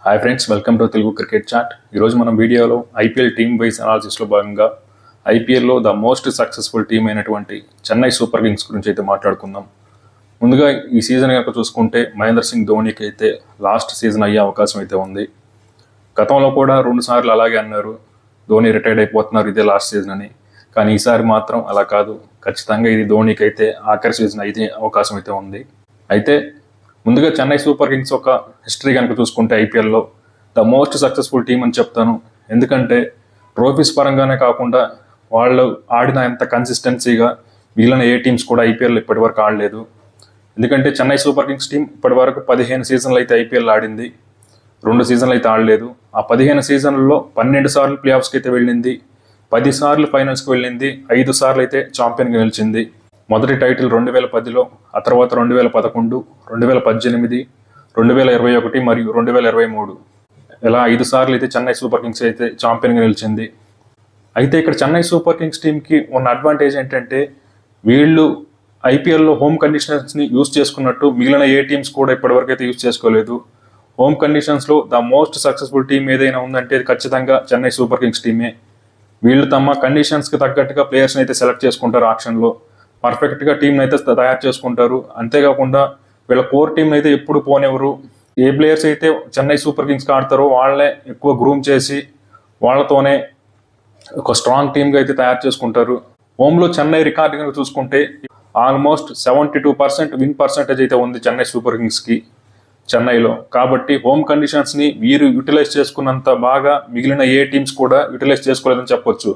Hi friends, welcome to Telugu cricket chat. ఈరోజు మనం వీడియోలో ఐపీఎల్ టీమ్ వైజ్ అనాలిసిస్లో భాగంగా ఐపీఎల్లో ద మోస్ట్ సక్సెస్ఫుల్ టీమ్ అయినటువంటి చెన్నై సూపర్ కింగ్స్ గురించి అయితే మాట్లాడుకుందాం. ముందుగా ఈ సీజన్ కనుక చూసుకుంటే మహేంద్ర సింగ్ ధోనీకి అయితే లాస్ట్ సీజన్ అయ్యే అవకాశం అయితే ఉంది. గతంలో కూడా 2 సార్లు అలాగే అన్నారు, ధోని రిటైర్డ్ అయిపోతున్నారు, ఇదే లాస్ట్ సీజన్ అని. కానీ ఈసారి మాత్రం అలా కాదు, ఖచ్చితంగా ఇది ధోనీకి అయితే ఆఖరి సీజన్ అయితే అవకాశం అయితే ఉంది. అయితే ముందుగా చెన్నై సూపర్ కింగ్స్ ఒక హిస్టరీ కనుక చూసుకుంటే ఐపీఎల్లో ద మోస్ట్ సక్సెస్ఫుల్ టీం అని చెప్తాను. ఎందుకంటే ట్రోఫీస్ పరంగానే కాకుండా వాళ్ళు ఆడిన ఎంత కన్సిస్టెన్సీగా మిగిలిన ఏ టీమ్స్ కూడా ఐపీఎల్ ఇప్పటివరకు ఆడలేదు. ఎందుకంటే చెన్నై సూపర్ కింగ్స్ టీం ఇప్పటివరకు 15 సీజన్లు అయితే ఐపీఎల్ ఆడింది, 2 సీజన్లు అయితే ఆడలేదు. ఆ 15 సీజన్లలో 12 సార్లు ప్లే ఆఫ్స్కి అయితే వెళ్ళింది, 10 సార్లు ఫైనల్స్కి వెళ్ళింది, 5 సార్లు అయితే ఛాంపియన్గా నిలిచింది. మొదటి టైటిల్ 2010లో, ఆ తర్వాత 2011, 2018, 2021 మరియు 2023 ఇలా 5 సార్లు అయితే చెన్నై సూపర్ కింగ్స్ అయితే ఛాంపియన్గా నిలిచింది. అయితే ఇక్కడ చెన్నై సూపర్ కింగ్స్ టీంకి ఉన్న అడ్వాంటేజ్ ఏంటంటే వీళ్ళు ఐపీఎల్లో హోమ్ కండిషన్స్ని యూజ్ చేసుకున్నట్టు మిగిలిన ఏ టీమ్స్ కూడా ఇప్పటివరకు అయితే యూజ్ చేసుకోలేదు. హోమ్ కండిషన్స్లో ద మోస్ట్ సక్సెస్ఫుల్ టీం ఏదైనా ఉందంటే అది ఖచ్చితంగా చెన్నై సూపర్ కింగ్స్ టీమే. వీళ్ళు తమ కండిషన్స్కి తగ్గట్టుగా ప్లేయర్స్ని అయితే సెలెక్ట్ చేసుకుంటారు, ఆక్షన్లో పర్ఫెక్ట్గా టీంని అయితే తయారు చేసుకుంటారు. అంతేకాకుండా వీళ్ళ కోర్ టీంని అయితే ఎప్పుడు పోనివ్వరు. ఏ ప్లేయర్స్ అయితే చెన్నై సూపర్ కింగ్స్కి ఆడతారో వాళ్ళే ఎక్కువ గ్రూమ్ చేసి వాళ్ళతోనే ఒక స్ట్రాంగ్ టీమ్గా అయితే తయారు చేసుకుంటారు. హోమ్లో చెన్నై రికార్డు కనుక చూసుకుంటే ఆల్మోస్ట్ 72% విన్ పర్సెంటేజ్ అయితే ఉంది చెన్నై సూపర్ కింగ్స్కి చెన్నైలో. కాబట్టి హోమ్ కండిషన్స్ని వీరు యూటిలైజ్ చేసుకున్నంత బాగా మిగిలిన ఏ టీమ్స్ కూడా యూటిలైజ్ చేసుకోలేదని చెప్పొచ్చు.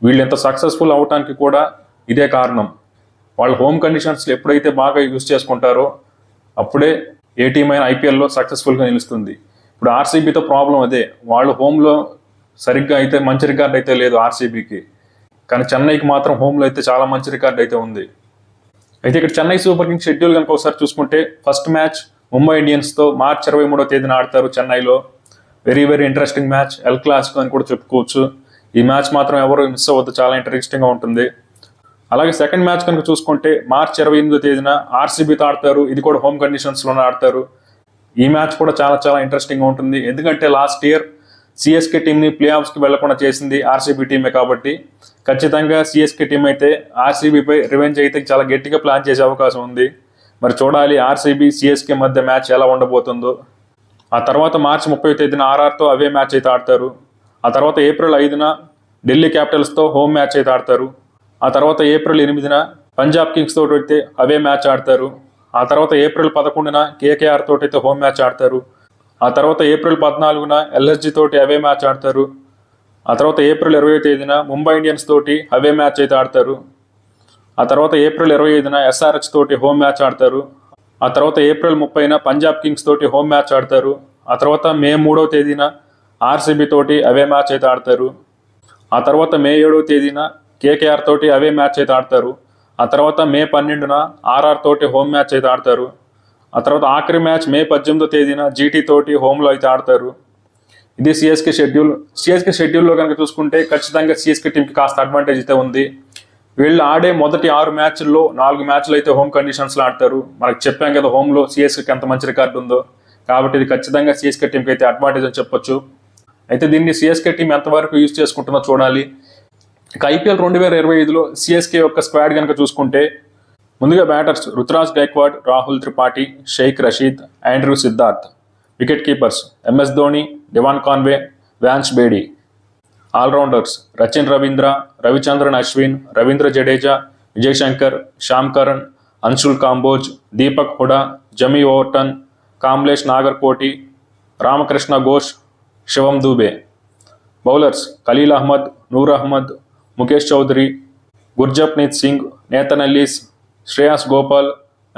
వీళ్ళు ఎంత సక్సెస్ఫుల్ అవడానికి కూడా ఇదే కారణం. వాళ్ళు హోమ్ కండిషన్స్లో ఎప్పుడైతే బాగా యూజ్ చేసుకుంటారో అప్పుడే ఏ టీం అయినా ఐపీఎల్లో సక్సెస్ఫుల్గా నిలుస్తుంది. ఇప్పుడు ఆర్సీబీతో ప్రాబ్లం అదే, వాళ్ళు హోమ్లో సరిగ్గా అయితే మంచి రికార్డ్ అయితే లేదు ఆర్సీబీకి, కానీ చెన్నైకి మాత్రం హోమ్లో అయితే చాలా మంచి రికార్డ్ అయితే ఉంది. అయితే ఇక్కడ చెన్నై సూపర్ కింగ్స్ షెడ్యూల్ కనుక ఒకసారి చూసుకుంటే ఫస్ట్ మ్యాచ్ ముంబై ఇండియన్స్తో మార్చ్ 23వ తేదీన ఆడతారు చెన్నైలో. Very interesting match, El Clasico అని కూడా చెప్పుకోవచ్చు. ఈ మ్యాచ్ మాత్రం ఎవరు మిస్ అవ్వద్దు, చాలా ఇంట్రెస్టింగ్గా ఉంటుంది. అలాగే సెకండ్ మ్యాచ్ కనుక చూసుకుంటే మార్చ్ 28వ తేదీన ఆర్సీబీతో ఆడతారు, ఇది కూడా హోమ్ కండిషన్స్లోనే ఆడతారు. ఈ మ్యాచ్ కూడా చాలా ఇంట్రెస్టింగ్గా ఉంటుంది. ఎందుకంటే లాస్ట్ ఇయర్ సిఎస్కే టీంని ప్లే ఆఫ్స్కి వెళ్లకుండా చేసింది ఆర్సీబీ టీమే. కాబట్టి ఖచ్చితంగా సిఎస్కే టీం అయితే ఆర్సీబీపై రివెంజ్ అయితే చాలా గట్టిగా ప్లాన్ చేసే అవకాశం ఉంది. మరి చూడాలి ఆర్సీబీ సిఎస్కే మధ్య మ్యాచ్ ఎలా ఉండబోతుందో. ఆ తర్వాత మార్చి 30వ తేదీన ఆర్ఆర్తో అవే మ్యాచ్ అయితే ఆడతారు. ఆ తర్వాత ఏప్రిల్ 5న ఢిల్లీ క్యాపిటల్స్తో హోమ్ మ్యాచ్ అయితే ఆడతారు. ఆ తర్వాత ఏప్రిల్ 8న పంజాబ్ కింగ్స్ తోటి అయితే అవే మ్యాచ్ ఆడతారు. ఆ తర్వాత ఏప్రిల్ 11న కేకేఆర్ తోటి అయితే హోమ్ మ్యాచ్ ఆడతారు. ఆ తర్వాత ఏప్రిల్ 14న ఎల్ఎస్జీ తోటి అవే మ్యాచ్ ఆడతారు. ఆ తర్వాత ఏప్రిల్ 20వ తేదీన ముంబై ఇండియన్స్ తోటి అవే మ్యాచ్ అయితే ఆడతారు. ఆ తర్వాత ఏప్రిల్ 25న ఎస్ఆర్హెచ్ తోటి హోమ్ మ్యాచ్ ఆడతారు. ఆ తర్వాత ఏప్రిల్ 30న పంజాబ్ కింగ్స్ తోటి హోమ్ మ్యాచ్ ఆడతారు. ఆ తర్వాత మే 3వ తేదీన ఆర్సీబీ తోటి అవే మ్యాచ్ అయితే ఆడతారు. ఆ తర్వాత మే 7వ తేదీన కేకేఆర్ తోటి అవే మ్యాచ్ అయితే ఆడతారు. ఆ తర్వాత మే 12న ఆర్ఆర్ తోటి హోమ్ మ్యాచ్ అయితే ఆడతారు. ఆ తర్వాత ఆఖరి మ్యాచ్ మే 18వ తేదీన జీటీ తోటి హోమ్లో అయితే ఆడతారు. ఇది సిఎస్కే షెడ్యూల్. సిఎస్కే షెడ్యూల్లో కనుక చూసుకుంటే ఖచ్చితంగా సిఎస్కే టీంకి కాస్త అడ్వాంటేజ్ అయితే ఉంది. వీళ్ళు ఆడే మొదటి 6 మ్యాచ్ల్లో 4 మ్యాచ్లు అయితే హోమ్ కండిషన్స్లో ఆడతారు. మనకు చెప్పాం కదా హోమ్లో సిఎస్కేకి ఎంత మంచి రికార్డు ఉందో. కాబట్టి ఇది ఖచ్చితంగా సిఎస్కే టీంకి అయితే అడ్వాంటేజ్ అని చెప్పొచ్చు. అయితే దీన్ని సిఎస్కే టీం ఎంతవరకు యూజ్ చేసుకుంటుందో చూడాలి. ఇక ఐపీఎల్ 2025లో సిఎస్కే యొక్క స్క్వాడ్ కనుక చూసుకుంటే ముందుగా batters Ruturaj Gaikwad, Rahul Tripathi, Shaik Rasheed, Andre Siddarth. Wicket keepers MS Dhoni, Devon Conway, Vansh Bedi. All rounders Rachin Ravindra, Ravichandran Ashwin, Ravindra Jadeja, Vijay Shankar, Sam Curran, Anshul Kamboj, Deepak Hooda, Jamie Overton, Kamlesh Nagarkoti, Ramakrishna Ghosh, Shivam Dube. Bowlers Khaleel Ahmed, Noor Ahmad, Mukesh Choudhary, Gurjapneet Singh, Nathan Ellie's, Shreyas Gopal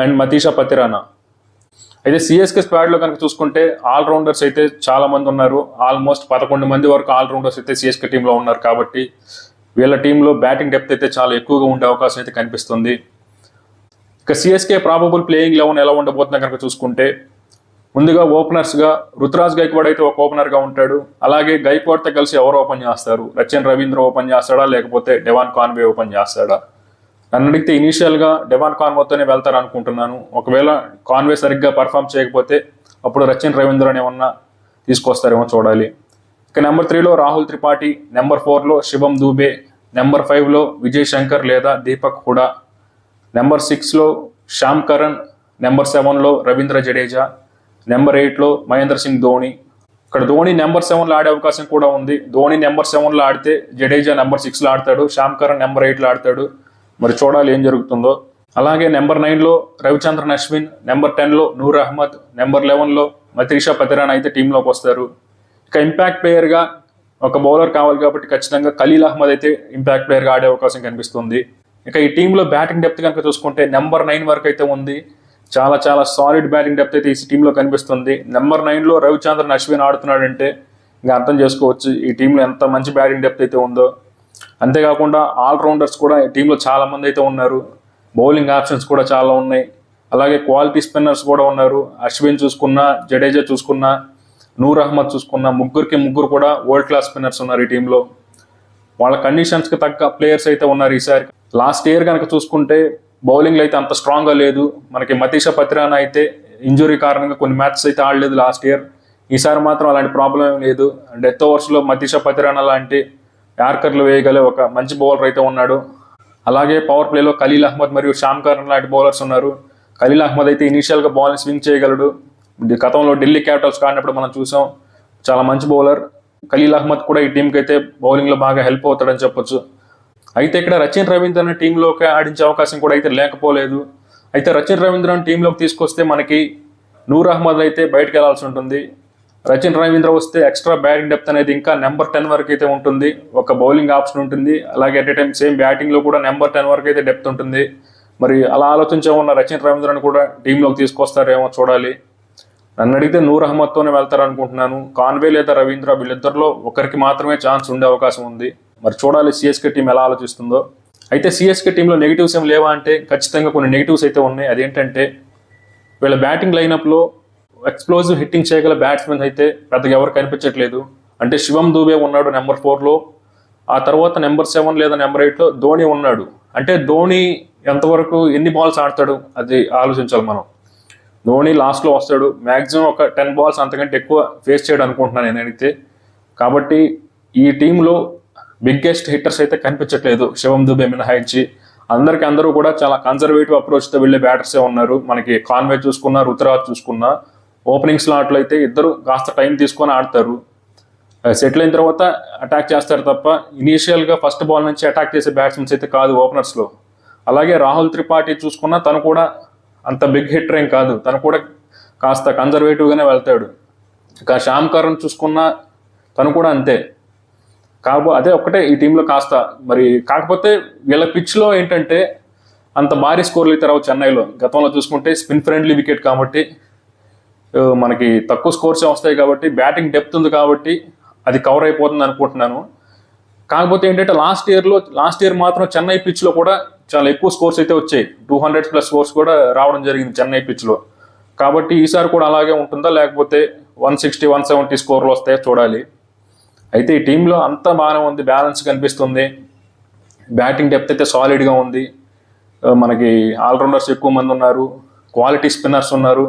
and Matheesha Pathirana. అయితే సిఎస్కే స్క్వాడ్లో కనుక చూసుకుంటే ఆల్రౌండర్స్ అయితే చాలా మంది ఉన్నారు. ఆల్మోస్ట్ 11 మంది వరకు ఆల్రౌండర్స్ అయితే సిఎస్కే టీంలో ఉన్నారు. కాబట్టి వీళ్ళ టీంలో బ్యాటింగ్ డెప్త్ అయితే చాలా ఎక్కువగా ఉండే అవకాశం అయితే కనిపిస్తుంది. ఇక సిఎస్కే ప్రాబబుల్ ప్లేయింగ్ 11 ఎలా ఉండబోతుందో కనుక చూసుకుంటే ముందుగా ఓపెనర్స్గా రుతురాజ్ గైక్వాడ్ అయితే ఒక ఓపెనర్గా ఉంటాడు. అలాగే గైక్వాడ్తో కలిసి ఎవరు ఓపెన్ చేస్తారు? రచిన్ రవీంద్ర ఓపెన్ చేస్తాడా, లేకపోతే డెవాన్ కాన్వే ఓపెన్ చేస్తాడా? నన్ను అడిగితే ఇనీషియల్గా డెవాన్ కాన్వేతోనే వెళ్తారు అనుకుంటున్నాను. ఒకవేళ కాన్వే సరిగ్గా పర్ఫామ్ చేయకపోతే అప్పుడు రచిన్ రవీంద్రని ఏమన్నా తీసుకొస్తారేమో చూడాలి. ఇక నెంబర్ 3లో రాహుల్ త్రిపాఠి, నెంబర్ 4లో శివం దూబే, నెంబర్ 5లో విజయ్ శంకర్ లేదా దీపక్ హుడా, నెంబర్ 6లో శ్యామ్ కరణ్, నెంబర్ 7లో రవీంద్ర జడేజా, నెంబర్ 8లో మహేంద్ర సింగ్ ధోని. ఇక్కడ ధోని నెంబర్ 7లో ఆడే అవకాశం కూడా ఉంది. ధోని నెంబర్ 7లో ఆడితే జడేజా నెంబర్ 6లో ఆడతాడు, శ్యామ్ కరణ్ నెంబర్ 8లో ఆడతాడు. మరి చూడాలి ఏం జరుగుతుందో. అలాగే నెంబర్ 9లో రవిచంద్రన్ అశ్విన్, నెంబర్ 10లో నూర్ అహ్మద్, నెంబర్ 11లో మతీషా పతిరానా అయితే టీంలోకి వస్తారు. ఇక ఇంపాక్ట్ ప్లేయర్గా ఒక బౌలర్ కావాలి కాబట్టి ఖచ్చితంగా ఖలీల్ అహ్మద్ అయితే ఇంపాక్ట్ ప్లేయర్గా ఆడే అవకాశం కనిపిస్తుంది. ఇక ఈ టీంలో బ్యాటింగ్ డెప్త్ కనుక చూసుకుంటే నెంబర్ 9 వరకు అయితే ఉంది. చాలా చాలా సాలిడ్ బ్యాటింగ్ డెప్త్ అయితే ఈ టీంలో కనిపిస్తుంది. నెంబర్ 9లో రవిచంద్రన్ అశ్విన్ ఆడుతున్నాడంటే ఇంకా అర్థం చేసుకోవచ్చు ఈ టీంలో ఎంత మంచి బ్యాటింగ్ డెప్త్ అయితే ఉందో. అంతేకాకుండా ఆల్రౌండర్స్ కూడా ఈ టీంలో చాలా మంది అయితే ఉన్నారు. బౌలింగ్ ఆప్షన్స్ కూడా చాలా ఉన్నాయి. అలాగే క్వాలిటీ స్పిన్నర్స్ కూడా ఉన్నారు. అశ్విన్ చూసుకున్నా, జడేజా చూసుకున్నా, నూర్ అహ్మద్ చూసుకున్నా, ముగ్గురు కూడా వరల్డ్ క్లాస్ స్పిన్నర్స్ ఉన్నారు ఈ టీంలో. వాళ్ళ కండిషన్స్కి తగ్గ ప్లేయర్స్ అయితే ఉన్నారు ఈసారి. లాస్ట్ ఇయర్ కనుక చూసుకుంటే బౌలింగ్లో అయితే అంత స్ట్రాంగ్గా లేదు. మనకి మతీషా పతిరానా అయితే ఇంజురీ కారణంగా కొన్ని మ్యాచెస్ అయితే ఆడలేదు లాస్ట్ ఇయర్. ఈసారి మాత్రం అలాంటి ప్రాబ్లం ఏం లేదు. డెత్ ఓవర్స్లో మతీషా పతిరానా లాంటి యార్కర్లు వేయగలే ఒక మంచి బౌలర్ అయితే ఉన్నాడు. అలాగే పవర్ ప్లేలో ఖలీల్ అహ్మద్ మరియు శ్యామ్ కరణ్ లాంటి బౌలర్స్ ఉన్నారు. ఖలీల్ అహ్మద్ అయితే ఇనీషియల్గా బాల్ని స్వింగ్ చేయగలడు. గతంలో ఢిల్లీ క్యాపిటల్స్ ఆడినప్పుడు మనం చూసాం, చాలా మంచి బౌలర్. ఖలీల్ అహ్మద్ కూడా ఈ టీంకి అయితే బౌలింగ్లో బాగా హెల్ప్ అవుతాడని చెప్పొచ్చు. అయితే ఇక్కడ రచిన్ రవీంద్రన్ టీంలోకి ఆడించే అవకాశం కూడా అయితే లేకపోలేదు. అయితే రచిన్ రవీంద్రన్ టీంలోకి తీసుకొస్తే మనకి నూర్ అహ్మద్ అయితే బయటకు వెళ్లాల్సి ఉంటుంది. రచిన్ రవీంద్ర వస్తే ఎక్స్ట్రా బ్యాటింగ్ డెప్త్ అనేది ఇంకా నెంబర్ 10 వరకు అయితే ఉంటుంది. ఒక బౌలింగ్ ఆప్షన్ ఉంటుంది. అలాగే అట్ ఏ టైం సేమ్ బ్యాటింగ్లో కూడా నెంబర్ 10 వరకు అయితే డెప్త్ ఉంటుంది. మరి అలా ఆలోచించే ఉన్న రచిన్ రవీంద్రన్ కూడా టీంలోకి తీసుకొస్తారేమో చూడాలి. నన్ను అడిగితే నూర్ అహ్మద్తోనే వెళ్తారనుకుంటున్నాను. కాన్వే లేదా రవీంద్ర వీళ్ళిద్దరిలో ఒకరికి మాత్రమే ఛాన్స్ ఉండే అవకాశం ఉంది. మరి చూడాలి సిఎస్కే టీం ఎలా ఆలోచిస్తుందో. అయితే సిఎస్కే టీంలో నెగిటివ్స్ ఏం లేవా అంటే ఖచ్చితంగా కొన్ని నెగిటివ్స్ అయితే ఉన్నాయి. అదేంటంటే వీళ్ళ బ్యాటింగ్ లైనప్లో ఎక్స్ప్లోజివ్ హిట్టింగ్ చేయగల బ్యాట్స్మెన్ అయితే పెద్దగా ఎవరు కనిపించట్లేదు. అంటే శివం దూబే ఉన్నాడు నెంబర్ 4లో, ఆ తర్వాత నెంబర్ 7 లేదా నెంబర్ 8లో ధోని ఉన్నాడు. అంటే ధోని ఎంతవరకు ఎన్ని బాల్స్ ఆడతాడు అది ఆలోచించాలి మనం. ధోని లాస్ట్లో వస్తాడు, మ్యాక్సిమం ఒక 10 బాల్స్ అంతకంటే ఎక్కువ ఫేస్ చేయడం అనుకుంటున్నాను నేనైతే. కాబట్టి ఈ టీంలో బిగ్గెస్ట్ హిట్టర్స్ అయితే కనిపించట్లేదు శివం దూబే మినహాయించి. అందరూ కూడా చాలా కన్జర్వేటివ్ అప్రోచ్తో వెళ్ళే బ్యాటర్సే ఉన్నారు. మనకి కాన్వే చూసుకున్నా, రుతురాజ్ చూసుకున్నా, ఓపెనింగ్ స్లాట్లో అయితే ఇద్దరు కాస్త టైం తీసుకొని ఆడతారు. సెటిల్ అయిన తర్వాత అటాక్ చేస్తారు తప్ప ఇనీషియల్గా ఫస్ట్ బాల్ నుంచి అటాక్ చేసే బ్యాట్స్మెన్స్ అయితే కాదు ఓపెనర్స్లో. అలాగే రాహుల్ త్రిపాఠి చూసుకున్నా తను కూడా అంత బిగ్ హిట్టర్ ఏం కాదు. తను కూడా కాస్త కన్జర్వేటివ్గానే వెళ్తాడు. ఇక శ్యామ్ కరణ్ చూసుకున్నా తను కూడా అంతే. అదే ఒక్కటే ఈ టీంలో కాస్త మరి కాకపోతే వీళ్ళ పిచ్లో ఏంటంటే అంత భారీ స్కోర్లు అయితే రావు చెన్నైలో. గతంలో చూసుకుంటే స్పిన్ ఫ్రెండ్లీ వికెట్ కాబట్టి మనకి తక్కువ స్కోర్సే వస్తాయి కాబట్టి బ్యాటింగ్ డెప్త్ ఉంది కాబట్టి అది కవర్ అయిపోతుంది అనుకుంటున్నాను. కాకపోతే ఏంటంటే లాస్ట్ ఇయర్ మాత్రం చెన్నై పిచ్లో కూడా చాలా ఎక్కువ స్కోర్స్ అయితే వచ్చాయి. 200+ స్కోర్స్ కూడా రావడం జరిగింది చెన్నై పిచ్లో. కాబట్టి ఈసారి కూడా అలాగే ఉంటుందా లేకపోతే 160, 170 స్కోర్లు వస్తాయో చూడాలి. అయితే ఈ టీంలో అంతా బాగానే ఉంది, బ్యాలెన్స్ కనిపిస్తుంది. బ్యాటింగ్ డెప్త్ అయితే సాలిడ్గా ఉంది. మనకి ఆల్రౌండర్స్ ఎక్కువ మంది ఉన్నారు, క్వాలిటీ స్పిన్నర్స్ ఉన్నారు.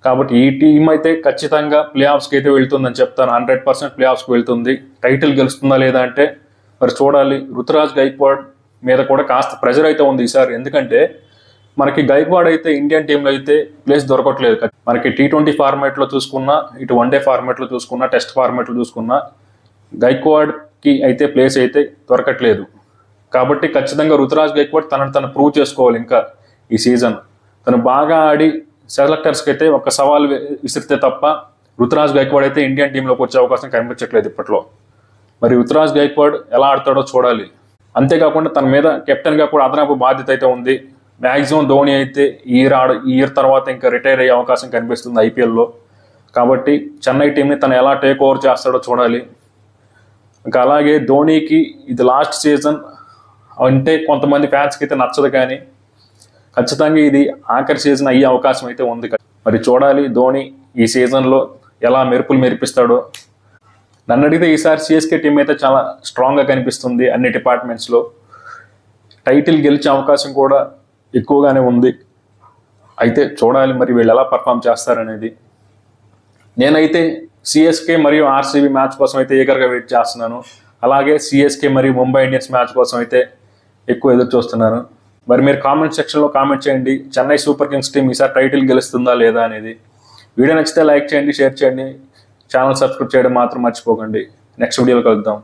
కాబట్టి ఈ టీం అయితే ఖచ్చితంగా ప్లే ఆఫ్స్కి అయితే వెళ్తుందని చెప్తాను. 100% ప్లే ఆఫ్స్కి వెళ్తుంది. టైటిల్ గెలుస్తుందా లేదా అంటే మరి చూడాలి. రుతురాజ్ గైక్వాడ్ మీద కూడా కాస్త ప్రెజర్ అయితే ఉంది ఈసారి. ఎందుకంటే మనకి గైక్వాడ్ అయితే ఇండియన్ టీంలో అయితే ప్లేస్ దొరకట్లేదు. మనకి T20 ఫార్మాట్లో చూసుకున్నా, ఇటు వన్డే ఫార్మాట్లో చూసుకున్నా, టెస్ట్ ఫార్మాట్లో చూసుకున్నా గైక్వాడ్కి అయితే ప్లేస్ అయితే దొరకట్లేదు. కాబట్టి ఖచ్చితంగా రుతురాజ్ గైక్వాడ్ తను ప్రూవ్ చేసుకోవాలి ఇంకా ఈ సీజన్. తను బాగా ఆడి సెలెక్టర్స్కి అయితే ఒక సవాల్ విసిరితే తప్ప రుతురాజ్ గైక్వాడ్ అయితే ఇండియన్ టీంలోకి వచ్చే అవకాశం కనిపించట్లేదు ఇప్పట్లో. మరి రుతురాజ్ గైక్వాడ్ ఎలా ఆడతాడో చూడాలి. అంతేకాకుండా తన మీద కెప్టెన్గా కూడా అదనపు బాధ్యత అయితే ఉంది. మ్యాక్సిమం ధోని అయితే ఈ ఇయర్ తర్వాత ఇంకా రిటైర్ అయ్యే అవకాశం కనిపిస్తుంది ఐపీఎల్లో. కాబట్టి చెన్నై టీంని తను ఎలా టేక్ ఓవర్ చేస్తాడో చూడాలి. ఇంకా అలాగే ధోనికి ఇది లాస్ట్ సీజన్ అంటే కొంతమంది ఫ్యాన్స్కి అయితే నచ్చదు, కానీ ఖచ్చితంగా ఇది ఆఖరి సీజన్ అయ్యే అవకాశం అయితే ఉంది. మరి చూడాలి ధోని ఈ సీజన్లో ఎలా మెరుపులు మెరిపిస్తాడో. నన్ను అడిగితే ఈసారి సిఎస్కే టీం అయితే చాలా స్ట్రాంగ్గా కనిపిస్తుంది. అన్ని డిపార్ట్మెంట్స్లో టైటిల్ గెలిచే అవకాశం కూడా ఎక్కువగానే ఉంది. అయితే చూడాలి మరి వీళ్ళు ఎలా పర్ఫామ్ చేస్తారనేది. నేనైతే సిఎస్కే మరియు ఆర్సీబీ మ్యాచ్ కోసం అయితే ఏకర్గా వెయిట్ చేస్తున్నాను. అలాగే సిఎస్కే మరియు ముంబై ఇండియన్స్ మ్యాచ్ కోసం అయితే ఎక్కువ ఎదురు చూస్తున్నాను. మరి మీరు కామెంట్ సెక్షన్లో కామెంట్ చేయండి, చెన్నై సూపర్ కింగ్స్ టీం ఈసారి టైటిల్ గెలుస్తుందా లేదా అనేది. వీడియో నచ్చితే లైక్ చేయండి, షేర్ చేయండి, ఛానల్ సబ్స్క్రైబ్ చేయడం మాత్రం మర్చిపోకండి. నెక్స్ట్ వీడియోలో కలుద్దాం.